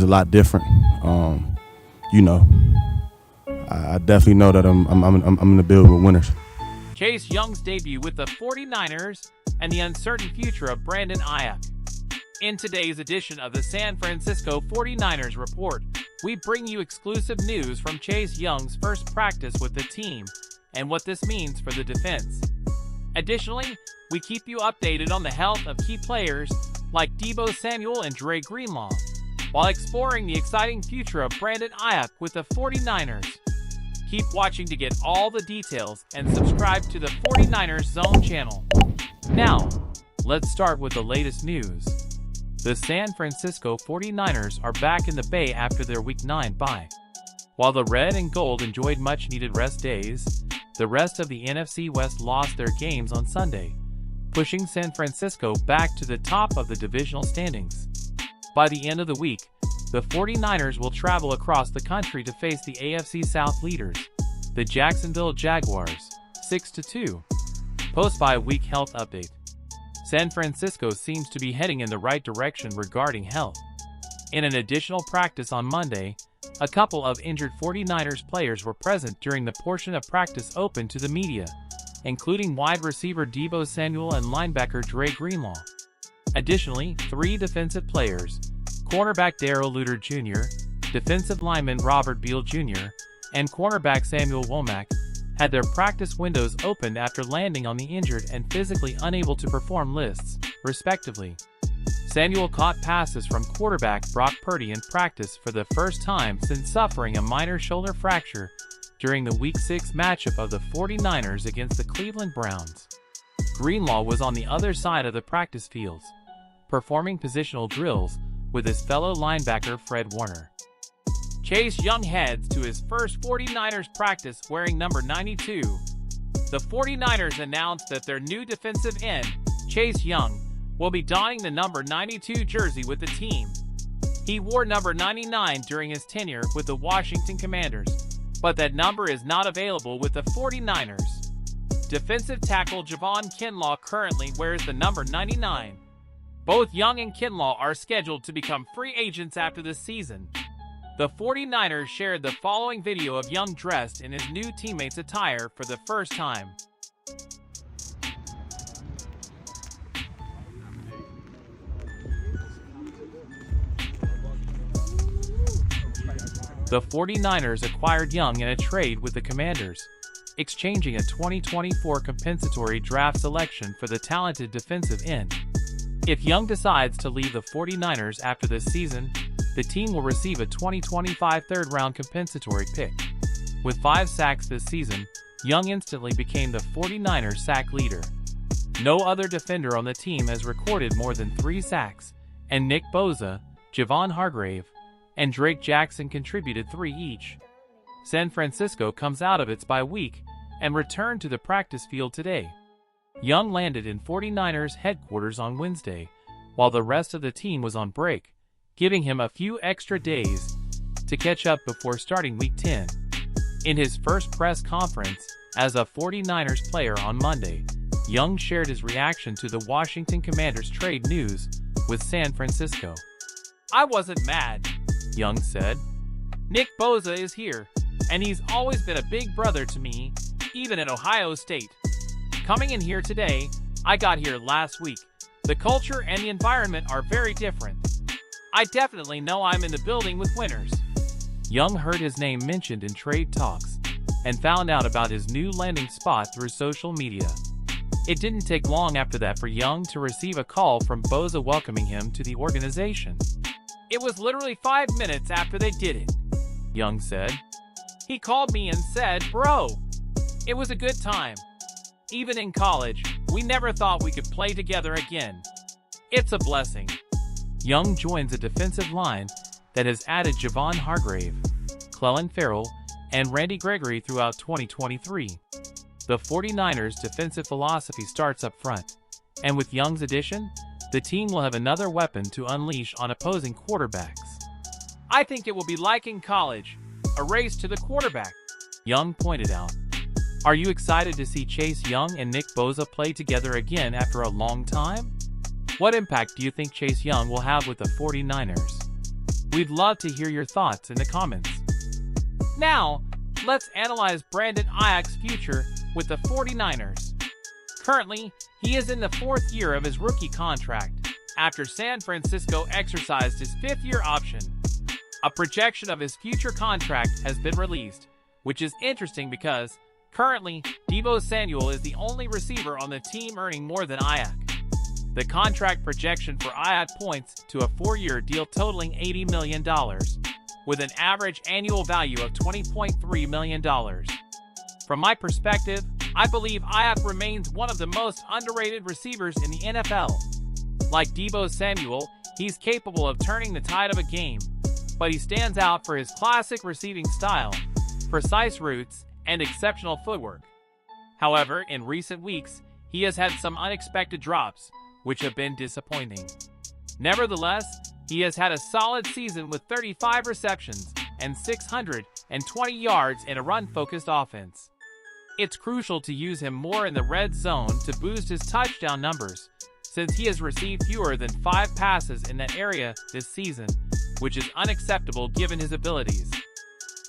is a lot different. You know, I definitely know that I'm in the build with winners. Chase Young's debut with the 49ers and the uncertain future of Brandon Aiyuk. In today's edition of the San Francisco 49ers Report, we bring you exclusive news from Chase Young's first practice with the team and what this means for the defense. Additionally, we keep you updated on the health of key players like Deebo Samuel and Dre Greenlaw, while exploring the exciting future of Brandon Aiyuk with the 49ers. Keep watching to get all the details and subscribe to the 49ers Zone channel. Now, let's start with the latest news. The San Francisco 49ers are back in the Bay after their Week 9 bye. While the red and gold enjoyed much-needed rest days, the rest of the NFC West lost their games on Sunday, pushing San Francisco back to the top of the divisional standings. By the end of the week, the 49ers will travel across the country to face the AFC South leaders, the Jacksonville Jaguars, 6-2. Post-bye week health update. San Francisco seems to be heading in the right direction regarding health. In an additional practice on Monday, a couple of injured 49ers players were present during the portion of practice open to the media, including wide receiver Deebo Samuel and linebacker Dre Greenlaw. Additionally, 3 defensive players, cornerback Darrell Lurid Jr., defensive lineman Robert Beal Jr., and cornerback Samuel Womack, had their practice windows opened after landing on the injured and physically unable to perform lists, respectively. Samuel caught passes from quarterback Brock Purdy in practice for the first time since suffering a minor shoulder fracture during the Week 6 matchup of the 49ers against the Cleveland Browns. Greenlaw was on the other side of the practice fields, performing positional drills with his fellow linebacker Fred Warner. Chase Young heads to his first 49ers practice wearing number 92. The 49ers announced that their new defensive end, Chase Young, will be donning the number 92 jersey with the team. He wore number 99 during his tenure with the Washington Commanders, but that number is not available with the 49ers. Defensive tackle Javon Kinlaw currently wears the number 99. Both Young and Kinlaw are scheduled to become free agents after this season. The 49ers shared the following video of Young dressed in his new teammates' attire for the first time. The 49ers acquired Young in a trade with the Commanders, exchanging a 2024 compensatory draft selection for the talented defensive end. If Young decides to leave the 49ers after this season, the team will receive a 2025 third-round compensatory pick. With 5 sacks this season, Young instantly became the 49ers sack leader. No other defender on the team has recorded more than 3 sacks, and Nick Bosa, Javon Hargrave, and Drake Jackson contributed 3 each. San Francisco comes out of its bye week and returned to the practice field today. Young landed in 49ers headquarters on Wednesday, while the rest of the team was on break, giving him a few extra days to catch up before starting Week 10. In his first press conference as a 49ers player on Monday, Young shared his reaction to the Washington Commanders trade news with San Francisco. "I wasn't mad," Young said. "Nick Bosa is here, and he's always been a big brother to me, even at Ohio State. Coming in here today, I got here last week. The culture and the environment are very different. I definitely know I'm in the building with winners." Young heard his name mentioned in trade talks and found out about his new landing spot through social media. It didn't take long after that for Young to receive a call from Bosa welcoming him to the organization. "It was literally 5 minutes after they did it," Young said. "He called me and said, 'Bro, it was a good time. Even in college, we never thought we could play together again. It's a blessing.'" Young joins a defensive line that has added Javon Hargrave, Clelin Ferrell, and Randy Gregory throughout 2023. The 49ers' defensive philosophy starts up front, and with Young's addition, the team will have another weapon to unleash on opposing quarterbacks. "I think it will be like in college, a race to the quarterback," Young pointed out. Are you excited to see Chase Young and Nick Bosa play together again after a long time? What impact do you think Chase Young will have with the 49ers? We'd love to hear your thoughts in the comments. Now, let's analyze Brandon Aiyuk's future with the 49ers. Currently, he is in the 4th year of his rookie contract after San Francisco exercised his 5th-year option. A projection of his future contract has been released, which is interesting because currently, Deebo Samuel is the only receiver on the team earning more than Aiyuk. The contract projection for Aiyuk points to a 4-year deal totaling $80 million, with an average annual value of $20.3 million. From my perspective, I believe Aiyuk remains one of the most underrated receivers in the NFL. Like Deebo Samuel, he's capable of turning the tide of a game, but he stands out for his classic receiving style, precise routes, and exceptional footwork. However, in recent weeks, he has had some unexpected drops, which have been disappointing. Nevertheless, he has had a solid season with 35 receptions and 620 yards in a run-focused offense. It's crucial to use him more in the red zone to boost his touchdown numbers, since he has received fewer than 5 passes in that area this season, which is unacceptable given his abilities.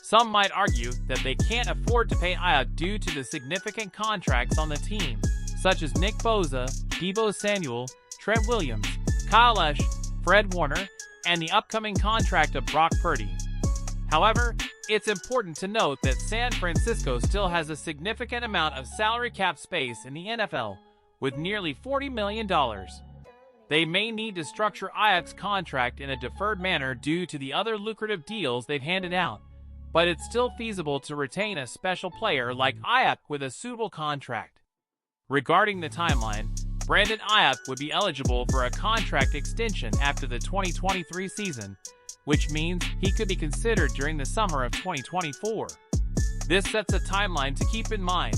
Some might argue that they can't afford to pay Aiyuk due to the significant contracts on the team, such as Nick Bosa, Deebo Samuel, Trent Williams, Kyle Esch, Fred Warner, and the upcoming contract of Brock Purdy. However, it's important to note that San Francisco still has a significant amount of salary cap space in the NFL, with nearly $40 million. They may need to structure Aiyuk's contract in a deferred manner due to the other lucrative deals they've handed out, but it's still feasible to retain a special player like Aiyuk with a suitable contract. Regarding the timeline, Brandon Aiyuk would be eligible for a contract extension after the 2023 season, which means he could be considered during the summer of 2024. This sets a timeline to keep in mind.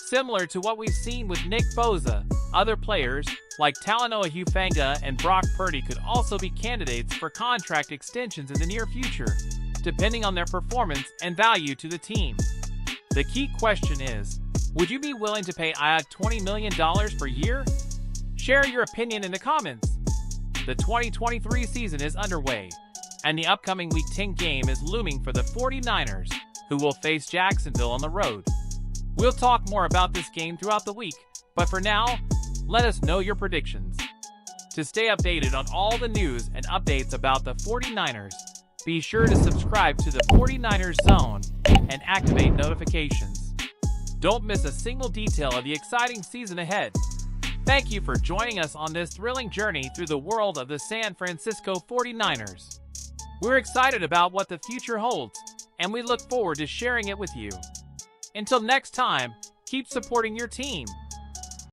Similar to what we've seen with Nick Bosa, other players like Talanoa Hufanga and Brock Purdy could also be candidates for contract extensions in the near future, depending on their performance and value to the team. The key question is, would you be willing to pay Aiyuk $20 million per year? Share your opinion in the comments. The 2023 season is underway, and the upcoming Week 10 game is looming for the 49ers, who will face Jacksonville on the road. We'll talk more about this game throughout the week, but for now, let us know your predictions. To stay updated on all the news and updates about the 49ers, be sure to subscribe to the 49ers Zone and activate notifications. Don't miss a single detail of the exciting season ahead. Thank you for joining us on this thrilling journey through the world of the San Francisco 49ers. We're excited about what the future holds, and we look forward to sharing it with you. Until next time, keep supporting your team.